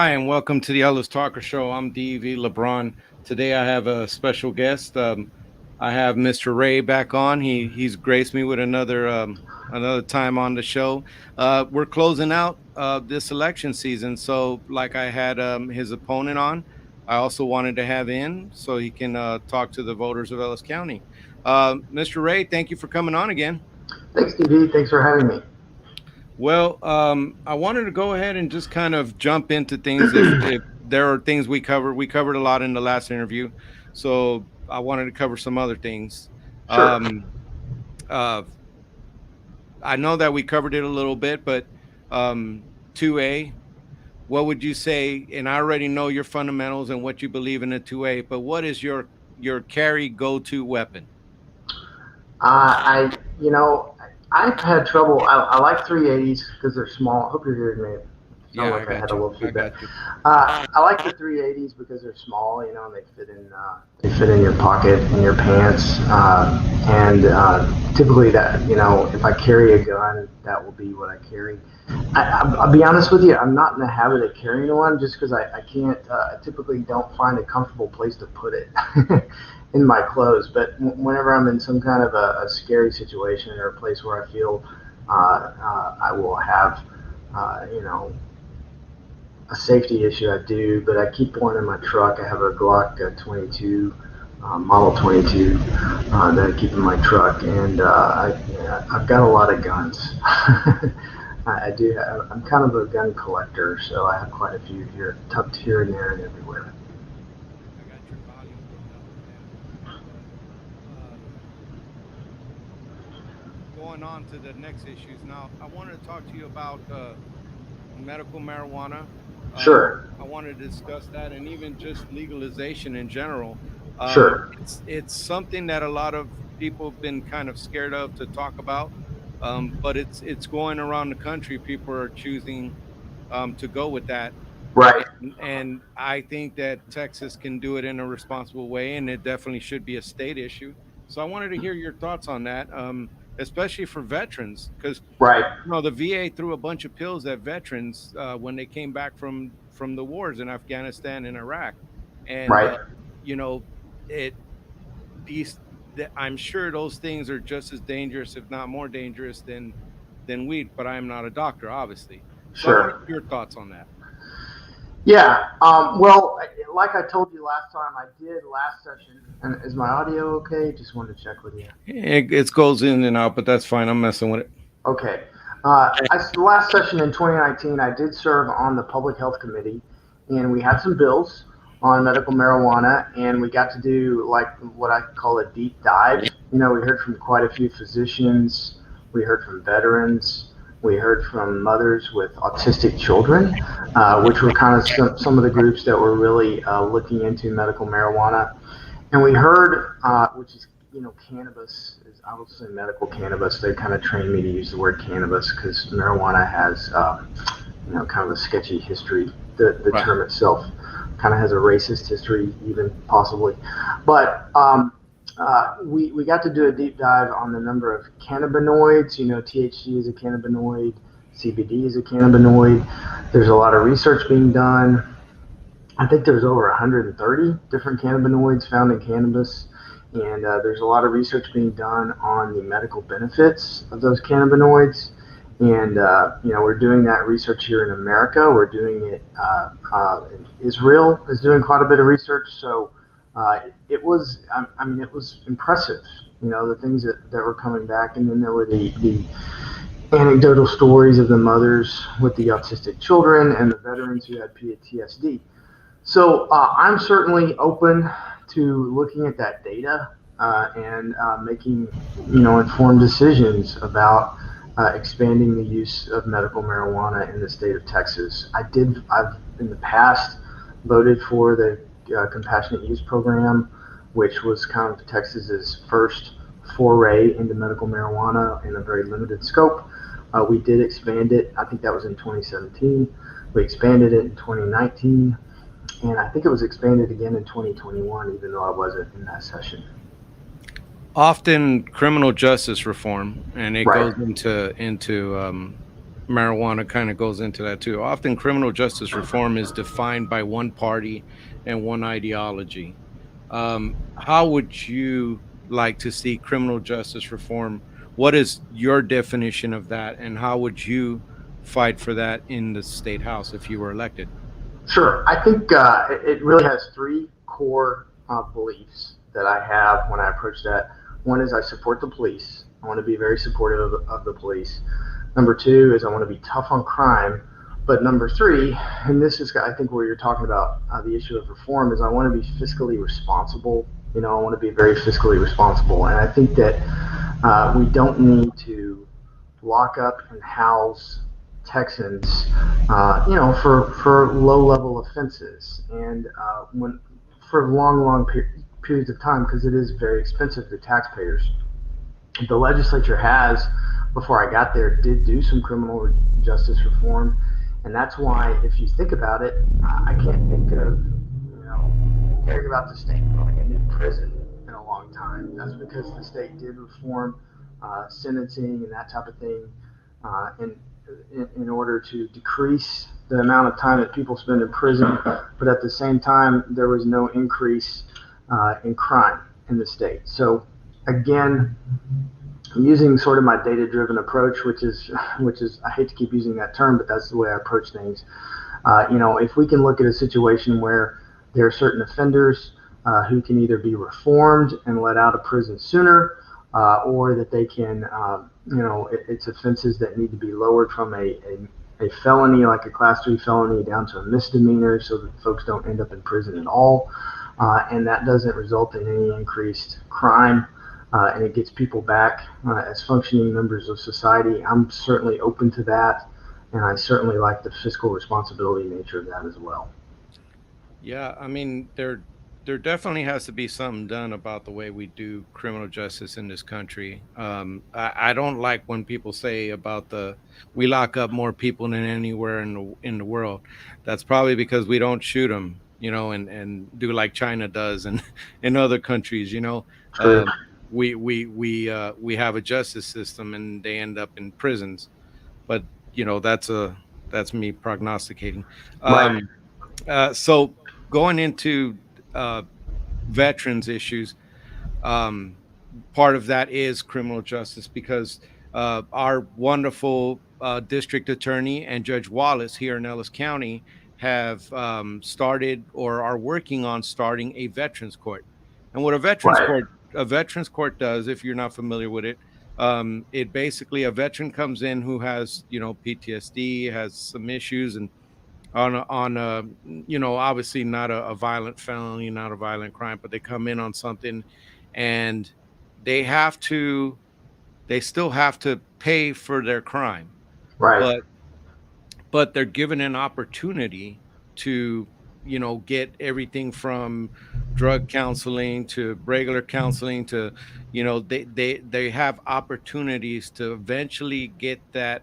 Hi, and welcome to the Ellis Talker Show. I'm DV LeBron. Today I have a special guest. I have Mr. Wray back on. He's graced me with another time on the show. We're closing out this election season, so like I had his opponent on, I also wanted to have in so he can talk to the voters of Ellis County. Mr. Wray, thank you for coming on again. Thanks, DV. Thanks for having me. Well, I wanted to go ahead and just kind of jump into things. If there are things we covered a lot in the last interview, so I wanted to cover some other things. Sure. Um, uh, I know that we covered it a little bit, but 2A, what would you say? And I already know your fundamentals and what you believe in the 2A, but what is your carry go-to weapon? I, you know, I've had trouble. I like 380s because they're small. I hope you're hearing me. It sounded Yeah, I like I had got a you. little I feedback. got you. I like the 380s because they're small, and they fit in your pocket in your pants. And typically if I carry a gun, that will be what I carry. I'll be honest with you, I'm not in the habit of carrying one just because I can't. I typically don't find a comfortable place to put it in my clothes. But whenever I'm in some kind of a scary situation or a place where I feel I will have, you know, a safety issue, I do, but I keep one in my truck. I have a Glock 22, model 22, that I keep in my truck, and I've got a lot of guns. I do. I'm kind of a gun collector, so I have quite a few here, tucked here and there and everywhere. I got your volume going up and down, but um, going on to the next issues. Now, I wanted to talk to you about medical marijuana. Sure, I wanted to discuss that and even just legalization in general. sure, It's something that a lot of people have been kind of scared of to talk about, but it's going around the country. People are choosing to go with that, right. and I think that Texas can do it in a responsible way, and it definitely should be a state issue. So I wanted to hear your thoughts on that, especially for veterans, because Right, the VA threw a bunch of pills at veterans when they came back from the wars in Afghanistan and Iraq, and right. you know, it these I'm sure those things are just as dangerous, if not more dangerous than weed. But I am not a doctor, obviously. So I want Sure. your thoughts on that. Yeah. Well, like I told you last time, I did last session. And is my audio okay? Just wanted to check with you. It goes in and out, but that's fine. I'm messing with it. Okay. Last session in 2019, I did serve on the Public Health Committee, and we had some bills on medical marijuana, and we got to do like what I call a deep dive. We heard from quite a few physicians, we heard from veterans, we heard from mothers with autistic children, which were kind of some of the groups that were really looking into medical marijuana. And we heard, which is, cannabis is, I would say medical cannabis. They kind of trained me to use the word cannabis because marijuana has, kind of a sketchy history. The Right. term itself kind of has a racist history, even possibly. But we got to do a deep dive on the number of cannabinoids. THC is a cannabinoid, CBD is a cannabinoid. There's a lot of research being done. I think there's over 130 different cannabinoids found in cannabis, and there's a lot of research being done on the medical benefits of those cannabinoids. And we're doing that research here in America. We're doing it. Israel is doing quite a bit of research. So it was. I mean, it was impressive. The things that were coming back, and then there were the anecdotal stories of the mothers with the autistic children and the veterans who had PTSD. So I'm certainly open to looking at that data and making informed decisions about expanding the use of medical marijuana in the state of Texas. I've in the past voted for the compassionate use program, which was kind of Texas's first foray into medical marijuana in a very limited scope. We did expand it. I think that was in 2017. We expanded it in 2019, and I think it was expanded again in 2021, even though I wasn't in that session. Often criminal justice reform, and it Right. goes into marijuana kind of goes into that too. Often criminal justice reform is defined by one party and one ideology. How would you like to see criminal justice reform? What is your definition of that, and how would you fight for that in the state house if you were elected? Sure. I think it really has three core beliefs that I have when I approach that. One is I support the police. I want to be very supportive of the police. Number two is I want to be tough on crime. But number three, and this is I think where you're talking about the issue of reform, is I want to be fiscally responsible. I want to be very fiscally responsible, and I think that we don't need to lock up and house Texans, for low level offenses and when for long periods of time, because it is very expensive to taxpayers. The legislature has, before I got there, did do some criminal justice reform, and that's why, if you think about it, I can't think of hearing about the state building a new prison in a long time. That's because the state did reform sentencing and that type of thing, in order to decrease the amount of time that people spend in prison, but at the same time, there was no increase in crime in the state. So again, I'm using sort of my data-driven approach, which is I hate to keep using that term, but that's the way I approach things. If we can look at a situation where there are certain offenders who can either be reformed and let out of prison sooner, or that they can, it's offenses that need to be lowered from a felony, like a class 3 felony, down to a misdemeanor, so that folks don't end up in prison at all, and that doesn't result in any increased crime. And it gets people back as functioning members of society. I'm certainly open to that, and I certainly like the fiscal responsibility nature of that as well. Yeah, I mean, there definitely has to be something done about the way we do criminal justice in this country. I don't like when people say about the we lock up more people than anywhere in the world. That's probably because we don't shoot them, and do like China does and in other countries. True. We have a justice system and they end up in prisons. But that's me prognosticating. Right. So going into uh, veterans issues, um, part of that is criminal justice because our wonderful district attorney and Judge Wallace here in Ellis County have started or are working on starting a veterans court. And what Right. a veterans court does, if you're not familiar with it, it basically a veteran comes in who has PTSD, has some issues, and on a obviously not a violent felony, not a violent crime, but they come in on something, and they have to they still have to pay for their crime, Right. but they're given an opportunity to get everything from drug counseling to regular counseling to they have opportunities to eventually get that,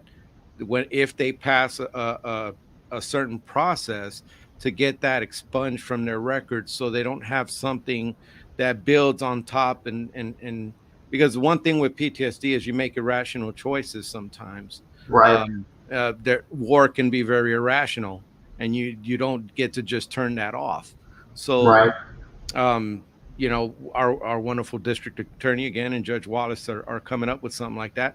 when if they pass a certain process, to get that expunged from their records, so they don't have something that builds on top. And because one thing with PTSD is you make irrational choices sometimes. Right. Their war can be very irrational, and you don't get to just turn that off. So Right. our wonderful district attorney again and Judge Wallace are coming up with something like that.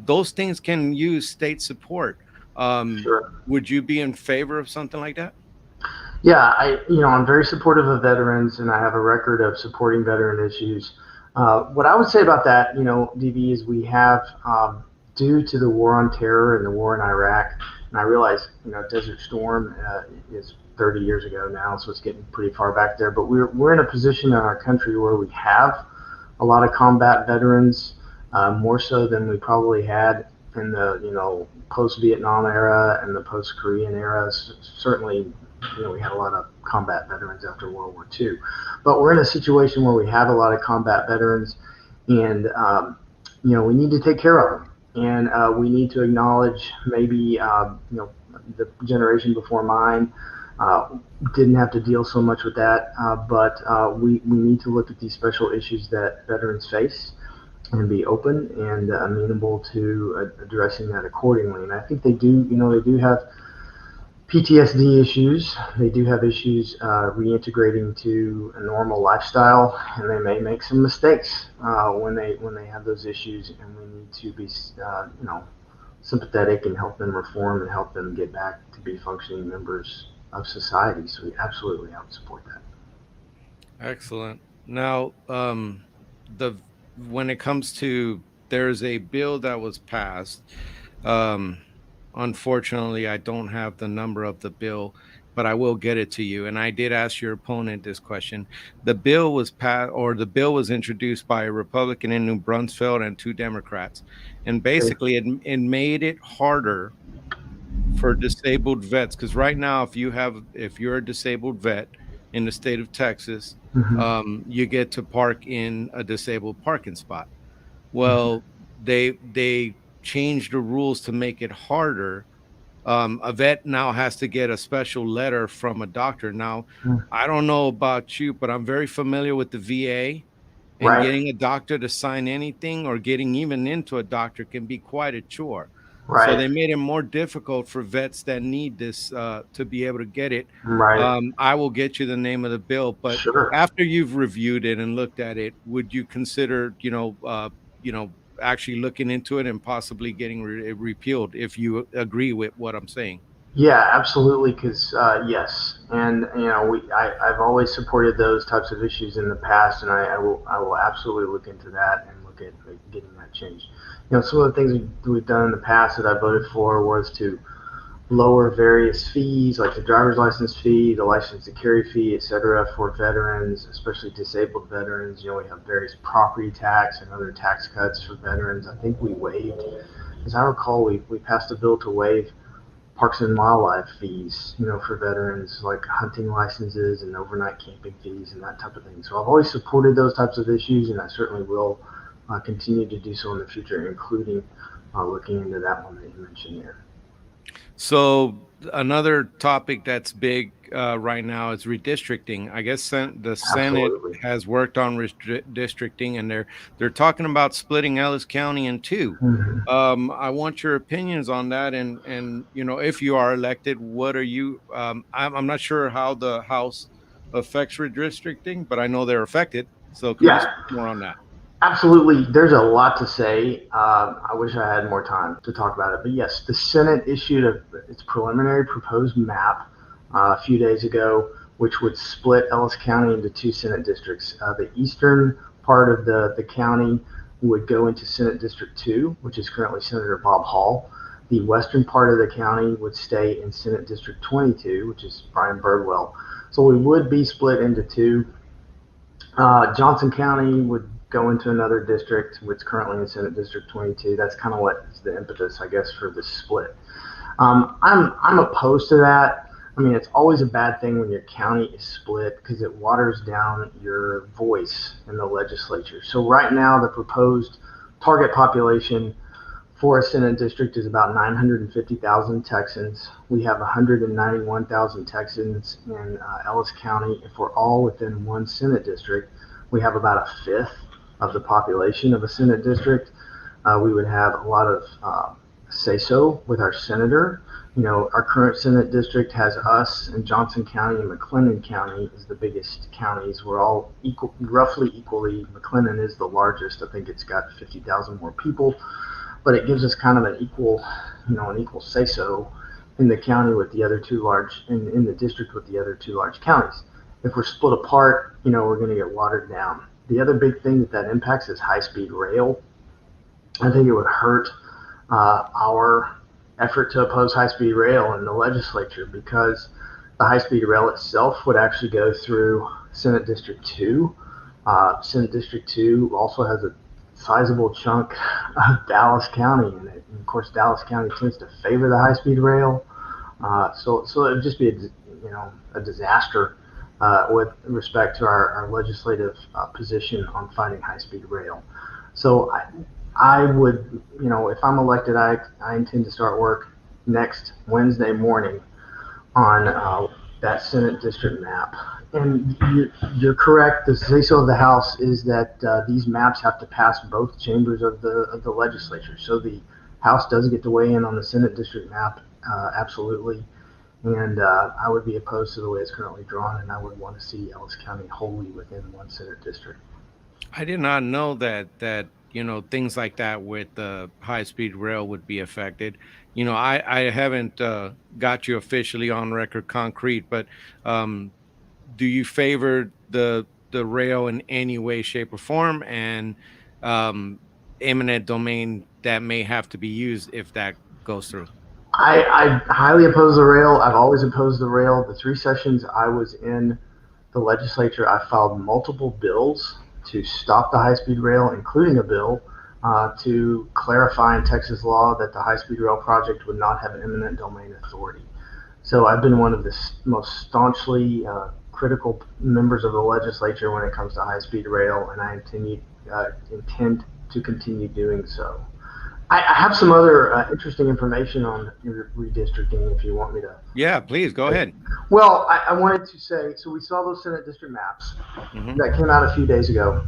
Those things can use state support. Sure. Would you be in favor of something like that? Yeah, I'm very supportive of veterans, and I have a record of supporting veteran issues. What I would say about that, DV, is we have, due to the war on terror and the war in Iraq, and I realize, Desert Storm is 30 years ago now, so it's getting pretty far back there. But we're in a position in our country where we have a lot of combat veterans, more so than we probably had in the post-Vietnam era and the post-Korean eras. Certainly, we had a lot of combat veterans after World War II. But we're in a situation where we have a lot of combat veterans, and we need to take care of them. And we need to acknowledge maybe the generation before mine didn't have to deal so much with that, but we need to look at these special issues that veterans face. and be open and amenable to addressing that accordingly. And I think they do, they do have PTSD issues. They do have issues reintegrating to a normal lifestyle, and they may make some mistakes when they have those issues. And we need to be, sympathetic and help them reform and help them get back to be functioning members of society. So we absolutely help support that. Excellent. Now, the when it comes to there's a bill that was passed. Um, Unfortunately, I don't have the number of the bill, but I will get it to you. And I did ask your opponent this question. The bill was passed, or the bill was introduced by a Republican in New Brunswick and two Democrats, and Okay. basically it made it harder for disabled vets, because right now if you're a disabled vet in the state of Texas, Mm-hmm. you get to park in a disabled parking spot. Mm-hmm. Well, they changed the rules to make it harder. A vet now has to get a special letter from a doctor. Now, I don't know about you, but I'm very familiar with the VA, and Right. getting a doctor to sign anything or getting even into a doctor can be quite a chore. So Right. they made it more difficult for vets that need this to be able to get it. Right. I will get you the name of the bill, but Sure. after you've reviewed it and looked at it, would you consider, you know, actually looking into it and possibly getting repealed if you agree with what I'm saying? Yeah, absolutely. Because yes, and I've always supported those types of issues in the past, and I will absolutely look into that and look at getting that changed. Some of the things we've done in the past that I voted for was to lower various fees, like the driver's license fee, the license to carry fee, et cetera, for veterans, especially disabled veterans. We have various property tax and other tax cuts for veterans. I think we waived, as I recall, we passed a bill to waive parks and wildlife fees, for veterans, like hunting licenses and overnight camping fees and that type of thing. So I've always supported those types of issues, and I certainly will continue to do so in the future, including looking into that one that you mentioned there. So another topic that's big right now is redistricting. I guess the Senate Absolutely. has worked on redistricting, and they're talking about splitting Ellis County in two. Mhm. I want your opinions on that, and if you are elected, what are you? I'm not sure how the House affects redistricting, but I know they're affected. So can you Yeah, speak more on that? absolutely. There's a lot to say. I wish I had more time to talk about it. But yes, the Senate issued its preliminary proposed map a few days ago, which would split Ellis County into two Senate districts. The eastern part of the county would go into Senate District 2, which is currently Senator Bob Hall. The western part of the county would stay in Senate District 22, which is Brian Birdwell. So we would be split into two. Johnson County would go into another district, which is currently in Senate District 22. That's kind of what is the impetus, I guess, for this split. I'm opposed to that. I mean, it's always a bad thing when your county is split because it waters down your voice in the legislature. So right now, the proposed target population for a Senate district is about 950,000 Texans. We have 191,000 Texans in Ellis County. If we're all within one Senate district, we have about a fifth of the population of a Senate district. We would have a lot of say so with our senator. Our current Senate district has us and Johnson County and McLennan County is the biggest counties. We're all equal, roughly equally. McLennan is the largest. I think it's got 50,000 more people, but it gives us kind of an equal say so in the county with the other two large in the district with the other two large counties. If we're split apart, we're going to get watered down. The other big thing that impacts is high speed rail. I think it would hurt our effort to oppose high speed rail in the legislature because the high speed rail itself would actually go through Senate District 2. Senate District 2 also has a sizable chunk of Dallas County in it. And of course, Dallas County tends to favor the high speed rail. So it would just be a disaster with respect to our legislative position on fighting high speed rail. So I would, if I'm elected, I intend to start work next Wednesday morning on that Senate district map. And you're correct. The say-so of the House is that these maps have to pass both chambers of the legislature. So the House does get to weigh in on the Senate district map, absolutely. And I would be opposed to the way it's currently drawn, and I would want to see Ellis County wholly within one Senate district. I did not know that things like that with the high speed rail would be affected. I haven't got you officially on record concrete, but um, do you favor the rail in any way, shape, or form, and um, eminent domain that may have to be used if that goes through? I highly oppose the rail. I've always opposed the rail. The 3 sessions I was in the legislature, I filed multiple bills to stop the high-speed rail, including a bill to clarify in Texas law that the high-speed rail project would not have eminent domain authority. So I've been one of the most staunchly critical members of the legislature when it comes to high-speed rail, and I intend to continue doing so. I have some other interesting information on redistricting if you want me to. Yeah, please go ahead. Well, I wanted to say, so we saw those Senate district maps that came out a few days ago.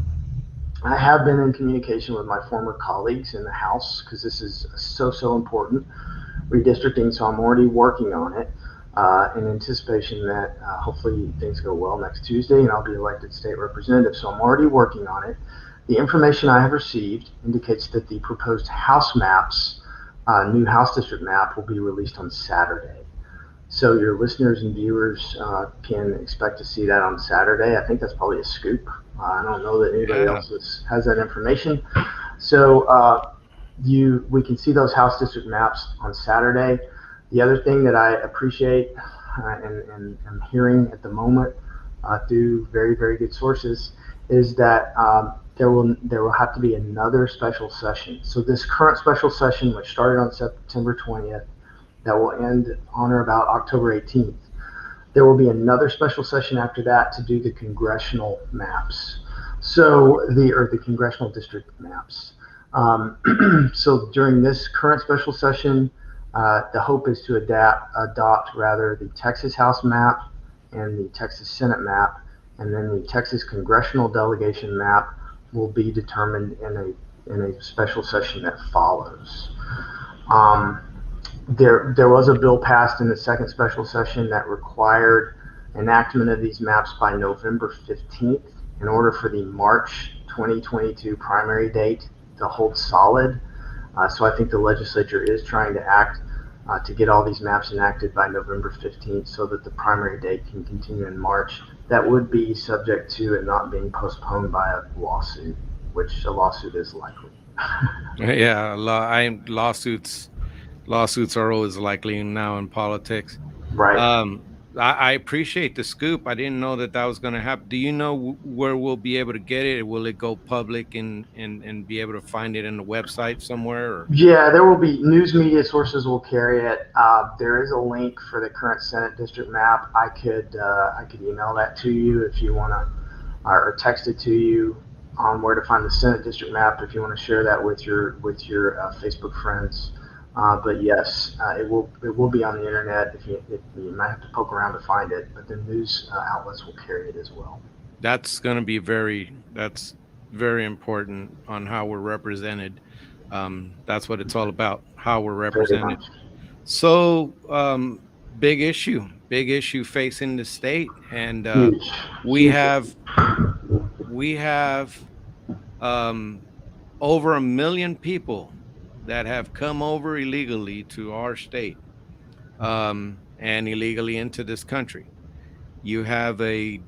I have been in communication with my former colleagues in the House because this is so important, redistricting, so I'm already working on it in anticipation that hopefully things go well next Tuesday and I'll be elected state representative, so I'm already working on it. The information I have received indicates that the proposed House maps, new House district map, will be released on Saturday. So your listeners and viewers can expect to see that on Saturday. I think that's probably a scoop. I don't know that anybody else has that information. So we can see those House district maps on Saturday. The other thing that I appreciate and am hearing at the moment through very, very good sources is that there will have to be another special session. So this current special session, which started on September 20th, that will end on or about October 18th. There will be another special session after that to do the congressional maps. So the congressional district maps. So during this current special session, the hope is to adopt the Texas House map and the Texas Senate map, and then the Texas congressional delegation map will be determined in a special session that follows. There was a bill passed in the second special session that required enactment of these maps by November 15th in order for the March 2022 primary date to hold solid. So I think the legislature is trying to act to get all these maps enacted by November 15th so that the primary date can continue in March. That would be subject to it not being postponed by a lawsuit, which a lawsuit is likely. Yeah, lawsuits are always likely now in politics. Right. I appreciate the scoop. I didn't know that was going to happen. Do you know where we'll be able to get it? Will it go public and be able to find it in the website somewhere? Or? Yeah, there will be news media sources will carry it. There is a link for the current Senate district map. I could email that to you if you want to, or text it to you on where to find the Senate district map if you want to share that with your Facebook friends. But yes, it will be on the internet. You might have to poke around to find it, but the news outlets will carry it as well. That's going to be very important on how we're represented. That's what it's all about, how we're represented. So big issue facing the state, and we have over 1 million people that have come over illegally to our state and illegally into this country. You have an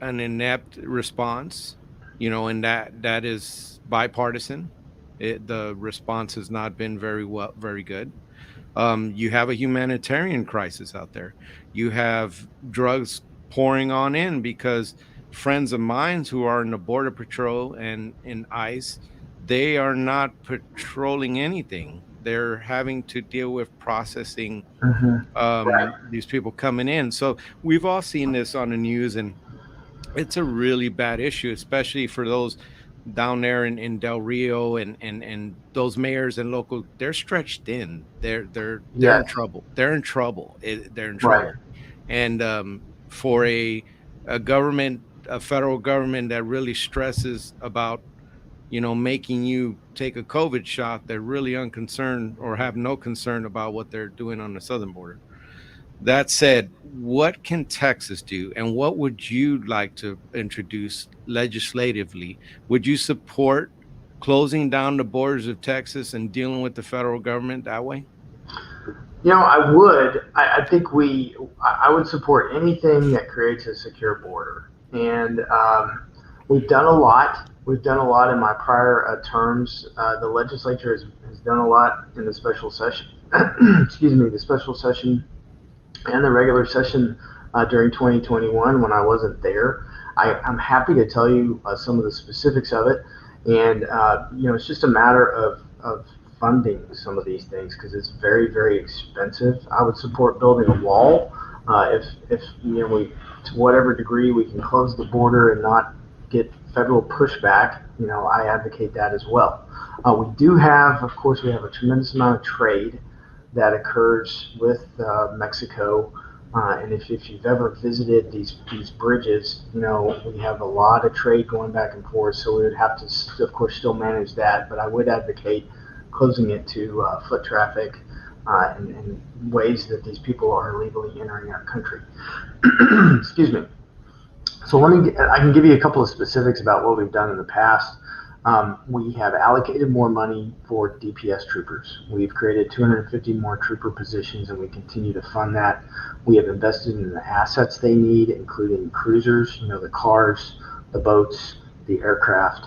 inept response, and that is bipartisan. The response has not been very good. You have a humanitarian crisis out there. You have drugs pouring on in because friends of mine who are in the Border Patrol and in ICE, they are not patrolling anything. They're having to deal with processing these people coming in. So we've all seen this on the news, and it's a really bad issue, especially for those down there in Del Rio, and those mayors and local, they're stretched thin. They're in Yes, trouble. They're in trouble. They're in right. trouble. And for a government, a federal government that really stresses about, making you take a COVID shot, they're really unconcerned or have no concern about what they're doing on the southern border. That said, what can Texas do, and what would you like to introduce legislatively? Would you support closing down the borders of Texas and dealing with the federal government that way? I would. I think I would support anything that creates a secure border. And we've done a lot. We've done a lot in my prior terms. The legislature has done a lot in the special session. Excuse me, the special session and the regular session during 2021 when I wasn't there. I'm happy to tell you some of the specifics of it. And, it's just a matter of funding some of these things because it's very, very expensive. I would support building a wall if we, to whatever degree we can close the border and not get federal pushback. I advocate that as well. We do have, of course, we have a tremendous amount of trade that occurs with Mexico. And if you've ever visited these bridges, we have a lot of trade going back and forth. So we would have to, of course, still manage that. But I would advocate closing it to foot traffic and ways that these people are illegally entering our country. Excuse me. So I can give you a couple of specifics about what we've done in the past. We have allocated more money for DPS troopers. We've created 250 more trooper positions, and we continue to fund that. We have invested in the assets they need, including cruisers, the cars, the boats, the aircraft.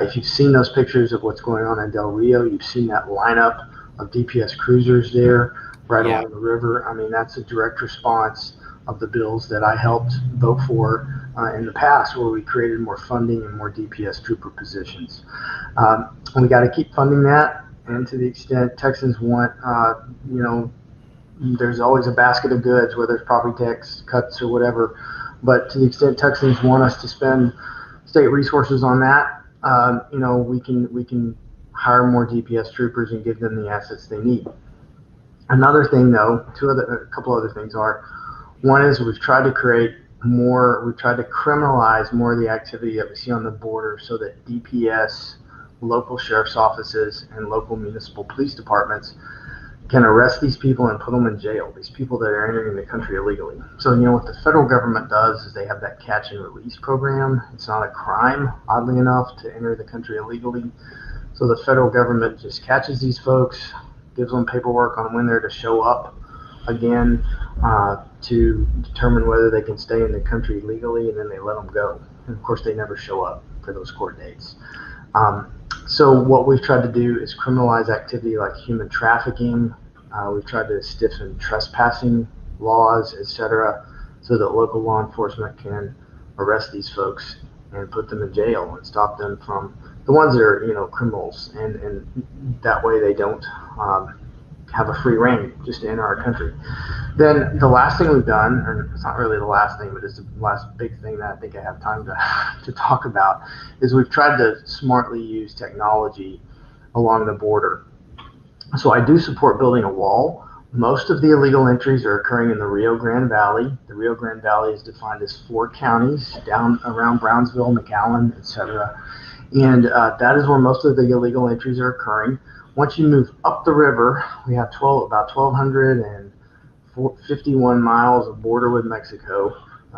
If you've seen those pictures of what's going on in Del Rio, you've seen that lineup of DPS cruisers there right Yeah. along the river. I mean, that's a direct response of the bills that I helped vote for in the past, where we created more funding and more DPS trooper positions. We got to keep funding that, and to the extent Texans want, there's always a basket of goods, whether it's property tax cuts or whatever. But to the extent Texans want us to spend state resources on that, we can hire more DPS troopers and give them the assets they need. Another thing, though, a couple other things are. One is we've tried to criminalize more of the activity that we see on the border so that DPS, local sheriff's offices, and local municipal police departments can arrest these people and put them in jail, these people that are entering the country illegally. So, what the federal government does is they have that catch and release program. It's not a crime, oddly enough, to enter the country illegally. So the federal government just catches these folks, gives them paperwork on when they're to show up again, to determine whether they can stay in the country legally, and then they let them go. And of course, they never show up for those court dates. So what we've tried to do is criminalize activity like human trafficking. We've tried to stiffen trespassing laws, etc., so that local law enforcement can arrest these folks and put them in jail and stop them from the ones that are, criminals, and that way they don't have a free reign just to enter our country. Then the last thing we've done, or it's not really the last thing, but it's the last big thing that I think I have time to talk about, is we've tried to smartly use technology along the border. So I do support building a wall. Most of the illegal entries are occurring in the Rio Grande Valley. The Rio Grande Valley is defined as 4 counties down around Brownsville, McAllen, etc. And that is where most of the illegal entries are occurring. Once you move up the river, we have about 1,251 miles of border with Mexico,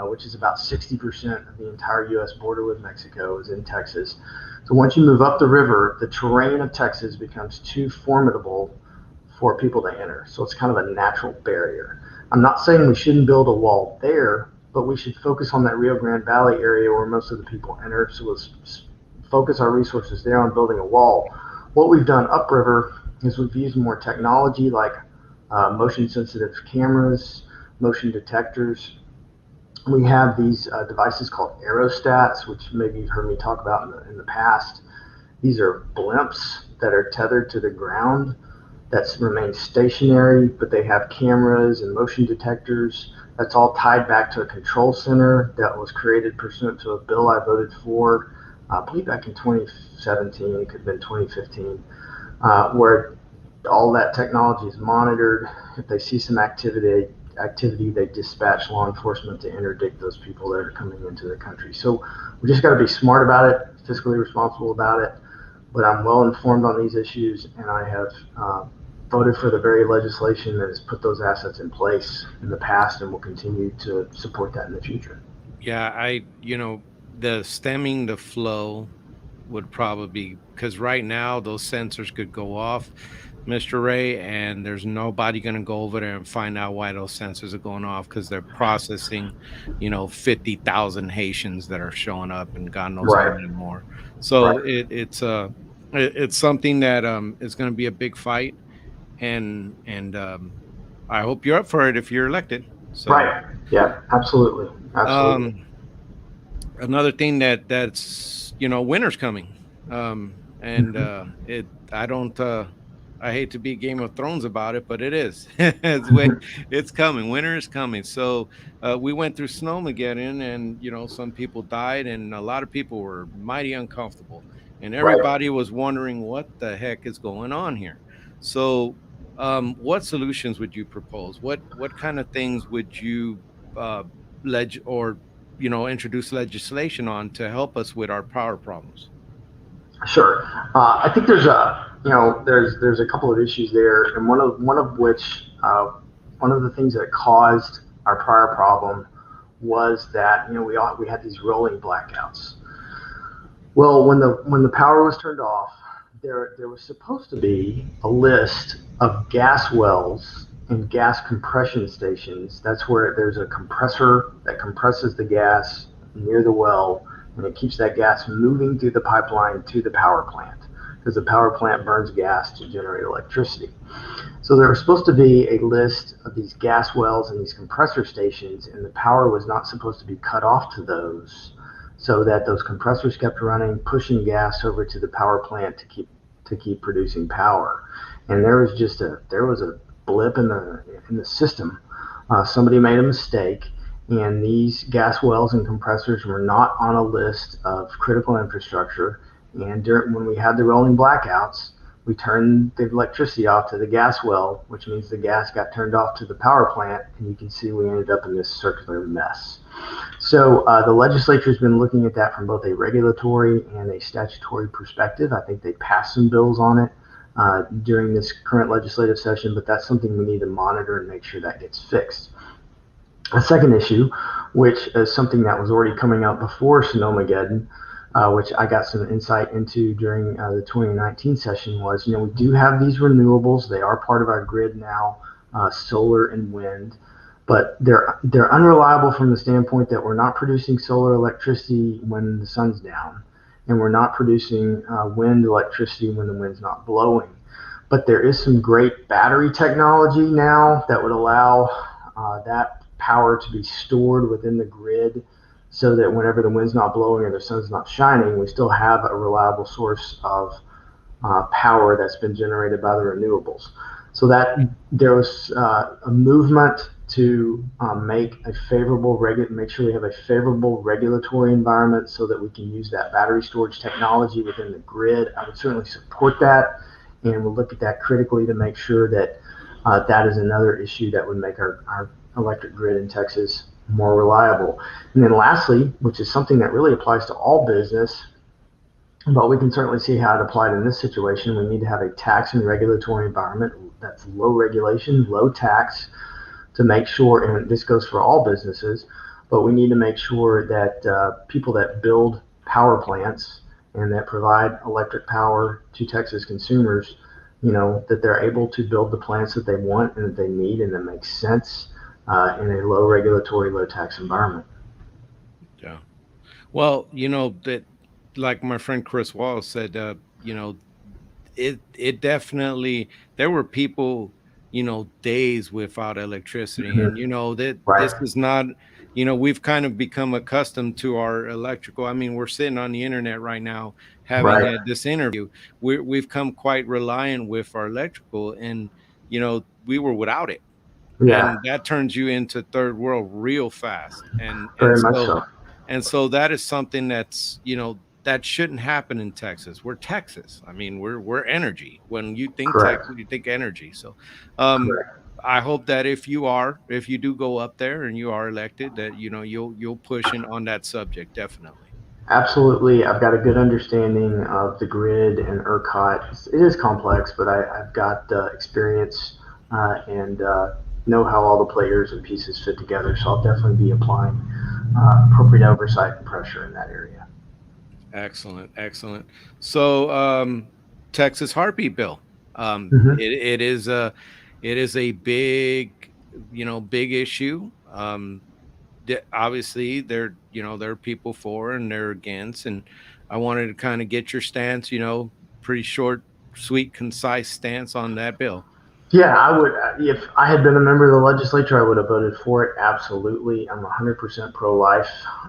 which is about 60% of the entire U.S. border with Mexico is in Texas. So once you move up the river, the terrain of Texas becomes too formidable for people to enter. So it's kind of a natural barrier. I'm not saying we shouldn't build a wall there, but we should focus on that Rio Grande Valley area where most of the people enter. So let's focus our resources there on building a wall. What we've done upriver is we've used more technology like motion sensitive cameras, motion detectors. We have these devices called aerostats, which maybe you've heard me talk about in the past. These are blimps that are tethered to the ground that remain stationary, but they have cameras and motion detectors. That's all tied back to a control center that was created pursuant to a bill I voted for I believe back in 2017, it could have been 2015, where all that technology is monitored. If they see some activity, they dispatch law enforcement to interdict those people that are coming into the country. So we just got to be smart about it, fiscally responsible about it. But I'm well informed on these issues, and I have voted for the very legislation that has put those assets in place in the past, and will continue to support that in the future. Yeah, the stemming the flow would probably be because right now those sensors could go off, Mr. Ray, and there's nobody going to go over there and find out why those sensors are going off because they're processing, 50,000 Haitians that are showing up and God knows how Right, many more. So right, it's something that is going to be a big fight, and I hope you're up for it if you're elected. So right. Yeah, absolutely, absolutely. um another thing that's winter's coming, and Mhm. it I don't I hate to be Game of Thrones about it, but it is. It's coming. Winter is coming. So we went through snowmageddon, and some people died, and a lot of people were mighty uncomfortable, and Right. everybody was wondering what the heck is going on here. So what solutions would you propose? What kind of things would you uh or introduce legislation on to help us with our power problems? Sure. I think there's a couple of issues there, and one of which one of the things that caused our prior problem was that we had these rolling blackouts. Well, when the power was turned off, there was supposed to be a list of gas wells and gas compression stations. That's where there's a compressor that compresses the gas near the well, and it keeps that gas moving through the pipeline to the power plant, because the power plant burns gas to generate electricity. So there was supposed to be a list of these gas wells and these compressor stations, and the power was not supposed to be cut off to those, so that those compressors kept running, pushing gas over to the power plant to keep producing power. And there was a blip in the system. Somebody made a mistake, and these gas wells and compressors were not on a list of critical infrastructure. And when we had the rolling blackouts, we turned the electricity off to the gas well, which means the gas got turned off to the power plant, and you can see we ended up in this circular mess. So the legislature has been looking at that from both a regulatory and a statutory perspective. I think they passed some bills on it during this current legislative session, but that's something we need to monitor and make sure that gets fixed. A second issue, which is something that was already coming up before Snowmageddon, which I got some insight into during the 2019 session, was we do have these renewables. They are part of our grid now, solar and wind, but they're unreliable from the standpoint that we're not producing solar electricity when the sun's down, and we're not producing wind electricity when the wind's not blowing. But there is some great battery technology now that would allow that power to be stored within the grid, so that whenever the wind's not blowing or the sun's not shining, we still have a reliable source of power that's been generated by the renewables. So that there was a movement to make sure we have a favorable regulatory environment so that we can use that battery storage technology within the grid. I would certainly support that, and we'll look at that critically to make sure that that is another issue that would make our electric grid in Texas more reliable. And then lastly, which is something that really applies to all business, but we can certainly see how it applied in this situation. We need to have a tax and regulatory environment that's low regulation, low tax, to make sure, and this goes for all businesses, but we need to make sure that people that build power plants and that provide electric power to Texas consumers, that they're able to build the plants that they want and that they need and that makes sense in a low regulatory, low tax environment. Yeah. Well, that like my friend Chris Wallace said, it definitely there were people, days without electricity, and Mm-hmm. that this Right. is not, we've kind of become accustomed to our electrical. I mean, we're sitting on the internet right now having Right. had this interview. We've come quite reliant with our electrical, and we were without it, Yeah. and that turns you into third world real fast, and Very much so. so that is something that's that shouldn't happen in Texas. We're Texas. I mean, we're energy. When you think Correct. Texas, you think energy. So, um, Correct. I hope that if you do go up there and you are elected, that you'll push in on that subject definitely. Absolutely. I've got a good understanding of the grid and ERCOT. It is complex, but I've got experience and know how all the players and pieces fit together. So I'll definitely be applying appropriate oversight and pressure in that area. Excellent, excellent. So, Texas heartbeat bill. Hmm. It is a big, big issue. Obviously, there are people for and they're against, and I wanted to kind of get your stance. Pretty short, sweet, concise stance on that bill. Yeah, I would. If I had been a member of the legislature, I would have voted for it. Absolutely. I'm 100% pro life.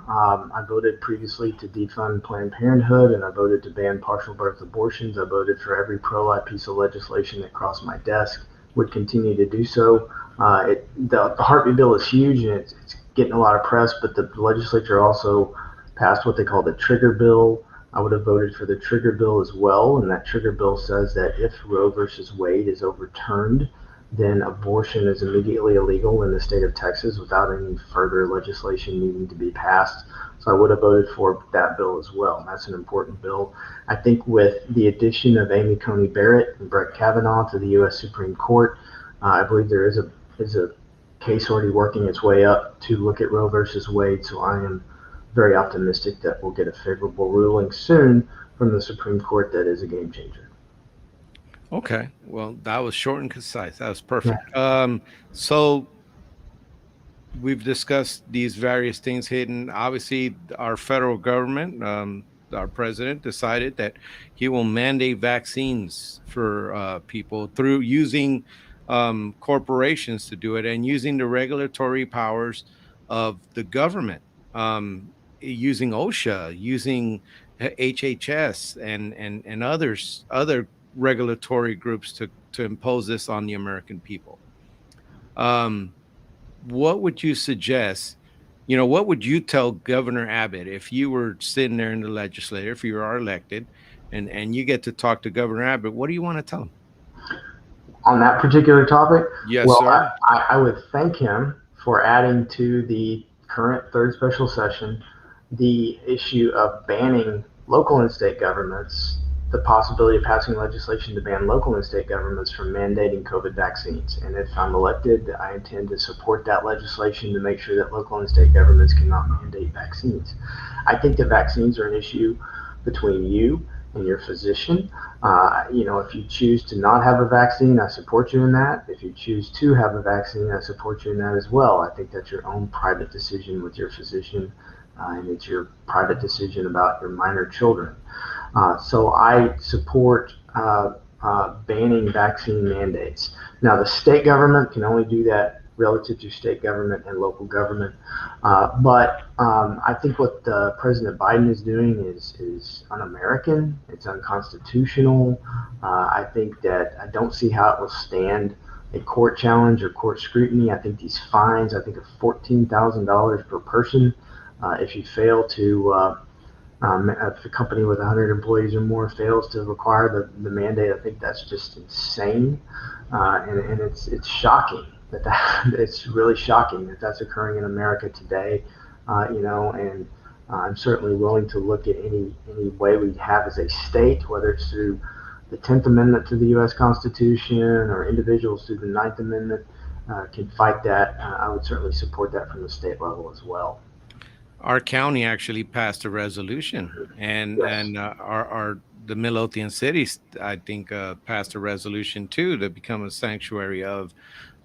I voted previously to defund Planned Parenthood, and I voted to ban partial birth abortions. I voted for every pro life piece of legislation that crossed my desk, would continue to do so. The heartbeat bill is huge and it's getting a lot of press, but the legislature also passed what they call the trigger bill. I would have voted for the trigger bill as well. And that trigger bill says that if Roe versus Wade is overturned, then abortion is immediately illegal in the state of Texas without any further legislation needing to be passed. So I would have voted for that bill as well. That's an important bill. I think with the addition of Amy Coney Barrett and Brett Kavanaugh to the U.S. Supreme Court, I believe there is a case already working its way up to look at Roe versus Wade. So I am very optimistic that we'll get a favorable ruling soon from the Supreme Court that is a game changer. Okay, well, that was short and concise. That was Yeah. perfect. So we've discussed these various things hidden. Obviously, our federal government, our president decided that he will mandate vaccines for people through using corporations to do it and using the regulatory powers of the government, using OSHA, using HHS, and other regulatory groups to impose this on the American people. Um, what would you suggest? What would you tell Governor Abbott if you were sitting there in the legislature, if you are elected, and you get to talk to Governor Abbott? What do you want to tell him? On that particular topic, Yes, well, sir. I would thank him for adding to the current third special session the issue of banning local and state governments, the possibility of passing legislation to ban local and state governments from mandating COVID vaccines. And if I'm elected, I intend to support that legislation to make sure that local and state governments cannot mandate vaccines. I think that vaccines are an issue between you and your physician. If you choose to not have a vaccine, I support you in that. If you choose to have a vaccine, I support you in that as well. I think that's your own private decision with your physician, and it's your private decision about your minor children. So I support banning vaccine mandates. Now, the state government can only do that relative to state government and local government. But I think what President Biden is doing is un-American. It's unconstitutional. I think that I don't see how it will stand a court challenge or court scrutiny. I think these fines, I think of $14,000 per person if you fail to if a company with 100 employees or more fails to require the mandate. I think that's just insane, and it's shocking that it's really shocking that that's occurring in America today. And I'm certainly willing to look at any way we have as a state, whether it's through the 10th Amendment to the U.S. Constitution or individuals through the Ninth Amendment can fight that. I would certainly support that from the state level as well. Our county actually passed a resolution, Yes. and our the Midlothian cities, I think, passed a resolution too to become a sanctuary of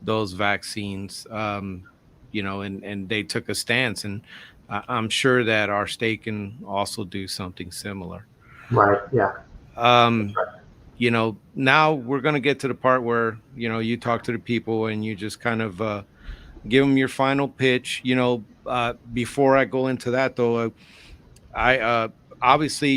those vaccines. And they took a stance, and I'm sure that our state can also do something similar. Right. Yeah. Um, Now we're going to get to the part where you talk to the people and you just kind of give them your final pitch. Before I go into that though, I obviously,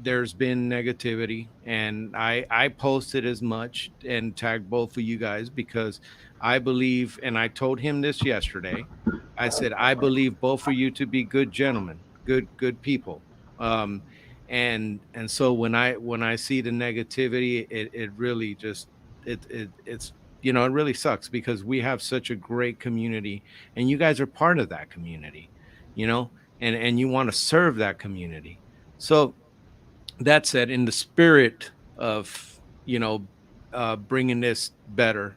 there's been negativity, and I posted as much and tagged both of you guys because I believe, and I told him this yesterday. I said I believe both of you to be good gentlemen, good people. Um, And so when I see the negativity, it really just it's it really sucks because we have such a great community, and you guys are part of that community, you know, and you want to serve that community. So that said, in the spirit of bringing this better,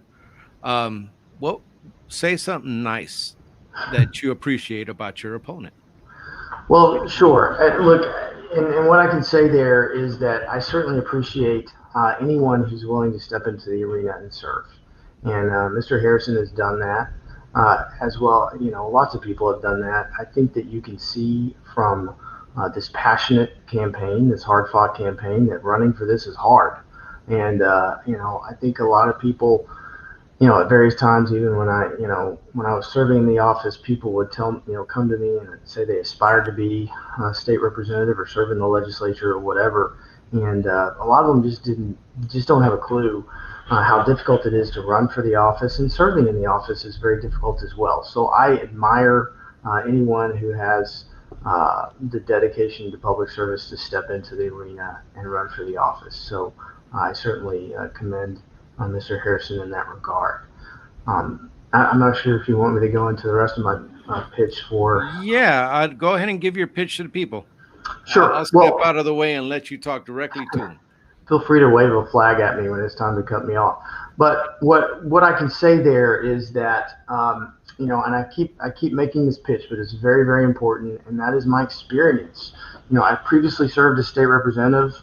well, say something nice that you appreciate about your opponent. Well, sure. Look, and what I can say there is that I certainly appreciate anyone who's willing to step into the arena and serve. And Mr. Harrison has done that as well. You know, lots of people have done that. I think that you can see from this passionate campaign, this hard-fought campaign, that running for this is hard. And I think a lot of people, at various times, even when I was serving in the office, people would come to me and say they aspired to be a state representative or serve in the legislature or whatever. And a lot of them just don't have a clue how difficult it is to run for the office, and serving in the office is very difficult as well. So I admire anyone who has the dedication to public service to step into the arena and run for the office. So I certainly commend Mr. Harrison in that regard. I'm not sure if you want me to go into the rest of my pitch for. Yeah, I'd go ahead and give your pitch to the people. Sure. I'll step out of the way and let you talk directly to them. Feel free to wave a flag at me when it's time to cut me off. But what I can say there is that and I keep making this pitch, but it's very, very important, and that is my experience. I previously served as state representative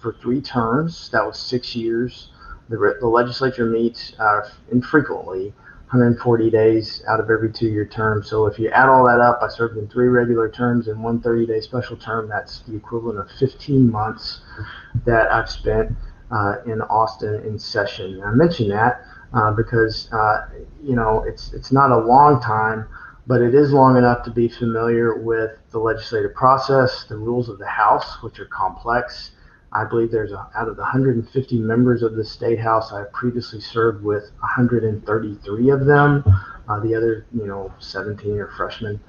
for 3 terms. That was 6 years. The legislature meets infrequently, 140 days out of every 2-year term. So if you add all that up, I served in 3 regular terms and 1 30-day special term. That's the equivalent of 15 months that I've spent in Austin in session. And I mention that because it's not a long time, but it is long enough to be familiar with the legislative process, the rules of the House, which are complex. I believe out of the 150 members of the State House, I have previously served with 133 of them. The other, 17 are freshmen.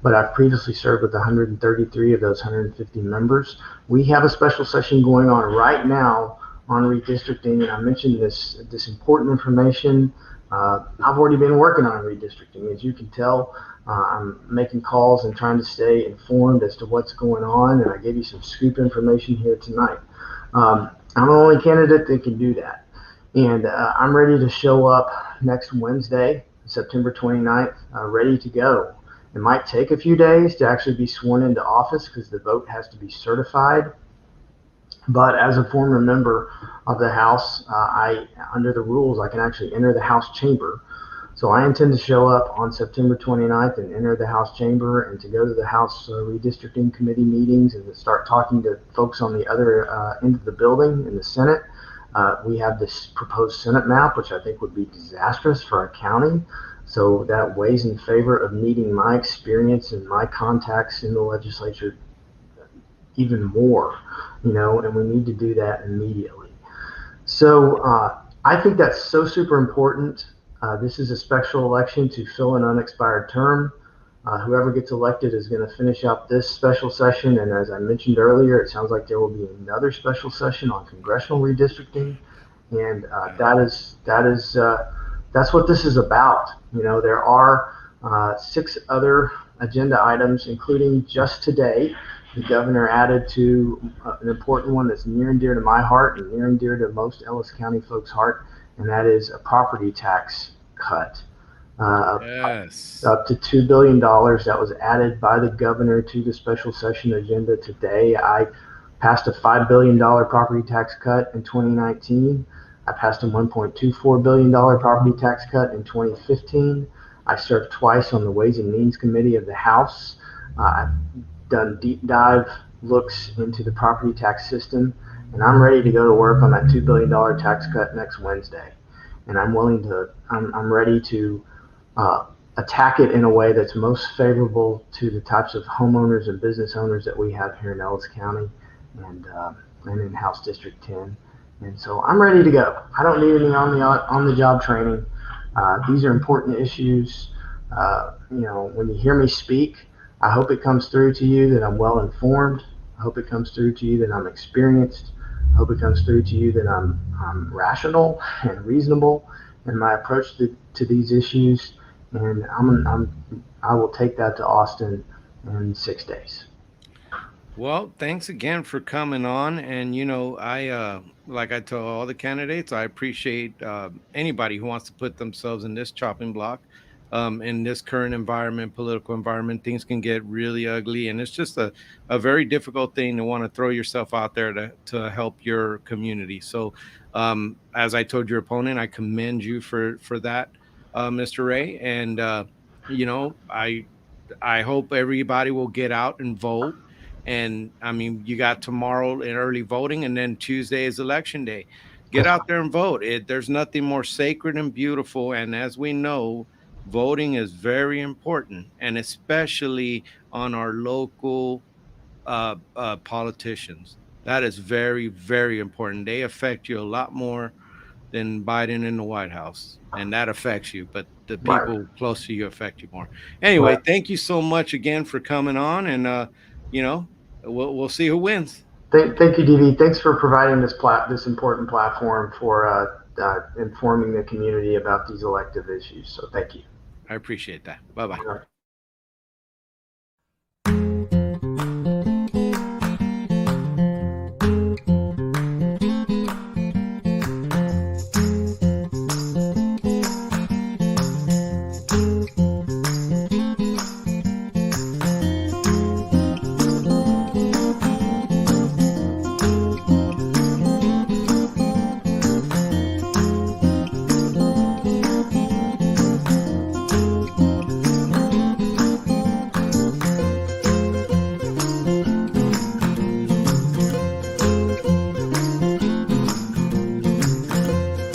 But I've previously served with 133 of those 150 members. We have a special session going on right now on redistricting, and I mentioned this important information. I've already been working on redistricting. As you can tell, I'm making calls and trying to stay informed as to what's going on, and I gave you some scoop information here tonight. I'm the only candidate that can do that, and I'm ready to show up next Wednesday, September 29th, ready to go. It might take a few days to actually be sworn into office because the vote has to be certified. But as a former member of the House, under the rules, I can actually enter the House chamber. So I intend to show up on September 29th and enter the House chamber and to go to the House redistricting committee meetings and to start talking to folks on the other end of the building in the Senate. We have this proposed Senate map, which I think would be disastrous for our county. So that weighs in favor of needing my experience and my contacts in the legislature even more, and we need to do that immediately. So I think that's so super important. This is a special election to fill an unexpired term. Whoever gets elected is going to finish out this special session, and as I mentioned earlier, it sounds like there will be another special session on congressional redistricting, and that's what this is about. There are 6 other agenda items, including just today. The governor added to an important one that's near and dear to my heart and near and dear to most Ellis County folks' heart, and that is a property tax cut. Yes. Up to $2 billion that was added by the governor to the special session agenda today. I passed a $5 billion property tax cut in 2019. I passed a $1.24 billion property tax cut in 2015. I served twice on the Ways and Means Committee of the House. I've done deep dive looks into the property tax system, and I'm ready to go to work on that $2 billion tax cut next Wednesday. And I'm ready to attack it in a way that's most favorable to the types of homeowners and business owners that we have here in Ellis County and in House District 10. And so I'm ready to go. I don't need any on-the-job training. These are important issues. When you hear me speak, I hope it comes through to you that I'm well informed. I hope it comes through to you that I'm experienced. I hope it comes through to you that I'm rational and reasonable in my approach to these issues. And I will take that to Austin in 6 days. Well, thanks again for coming on. And like I tell all the candidates, I appreciate anybody who wants to put themselves in this chopping block. In this current environment, political environment, things can get really ugly, and it's just a very difficult thing to want to throw yourself out there to help your community. So, as I told your opponent, I commend you for that, Mr. Ray. And I hope everybody will get out and vote. And I mean, you got tomorrow in early voting, and then Tuesday is election day. Get out there and vote. There's nothing more sacred and beautiful. And as we know, voting is very important, and especially on our local politicians. That is very, very important. They affect you a lot more than Biden in the White House, and that affects you. But the Right. people close to you affect you more. Anyway, Right. thank you so much again for coming on, and you know, we'll see who wins. Thank you, DV. Thanks for providing this important platform for informing the community about these elective issues. So thank you. I appreciate that. Bye bye. All right.